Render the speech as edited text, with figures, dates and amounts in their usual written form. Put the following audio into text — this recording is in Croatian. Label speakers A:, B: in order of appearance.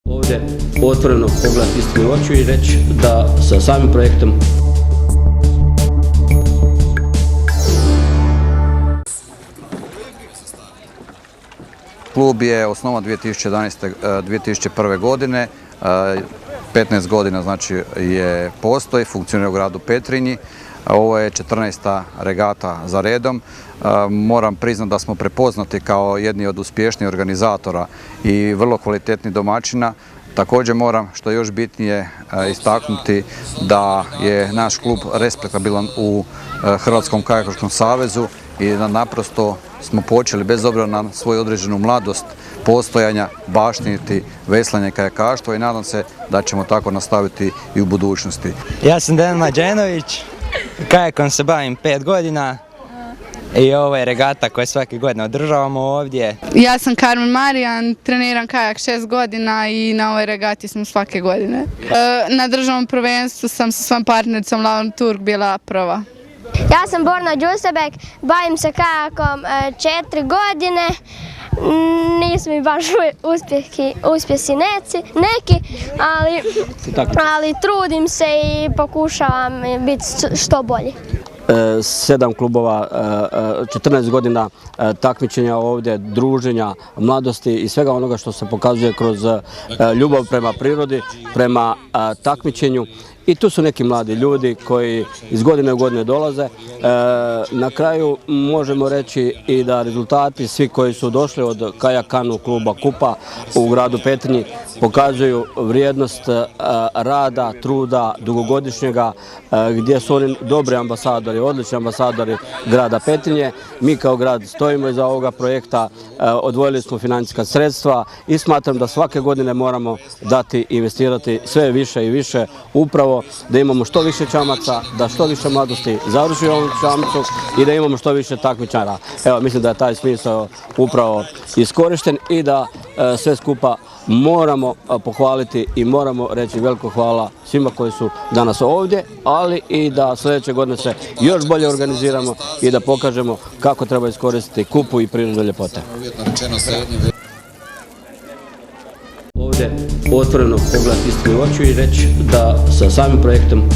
A: Ovdje otvoreno pogledati istini u oči i reći da sa samim projektom
B: Klub je osnovan 2001. godine, 15 godina znači postoji, funkcionira u gradu Petrinji. Ovo je 14. regata za redom. Moram priznati da smo prepoznati kao jedni od uspješnijih organizatora i vrlo kvalitetnih domaćina. Također moram, što je još bitnije, istaknuti da je naš klub respektabilan u Hrvatskom kajakoškom savezu i da naprosto smo počeli, bez obzira na svoju određenu mladost postojanja, baštiniti veslanje i kajakaštvo i nadam se da ćemo tako nastaviti i u budućnosti.
C: Ja sam Dejan Mađenović, kajakom se bavim 5 godina i ovo je regata koju svake godine održavamo ovdje.
D: Ja sam Carmen Marijan, treniram kajak 6 godina i na ovoj regati smo svake godine. Na državnom prvenstvu sam sa svojom partnericom Laurom Turk bila prva.
E: Ja sam Borna Đusebek, bavim se kajakom 4 godine, nisu mi baš uspjesi neki, ali trudim se i pokušavam biti što bolji.
A: 7 klubova, 14 godina takmičenja ovdje, druženja, mladosti i svega onoga što se pokazuje kroz ljubav prema prirodi, prema takmičenju. I tu su neki mladi ljudi koji iz godine u godine dolaze. Na kraju možemo reći i da rezultati svi koji su došli od Kajak Kanu kluba Kupa u gradu Petrinji pokazuju vrijednost rada, truda, dugogodišnjega, gdje su oni dobri ambasadori, odlični ambasadori grada Petrinje. Mi kao grad stojimo iza ovoga projekta, odvojili smo financijska sredstva i smatram da svake godine moramo dati i investirati sve više i više upravo da imamo što više čamaca, da što više mladosti završi ovu čamicu i da imamo što više takmičara. Evo, mislim da je taj smisao upravo iskorišten i da sve skupa moramo pohvaliti i moramo reći veliko hvala svima koji su danas ovdje, ali i da sljedeće godine se još bolje organiziramo i da pokažemo kako treba iskoristiti Kupu i prirodne ljepote. Ovdje otvoreno pogledati istini u oči i reći da sa samim projektom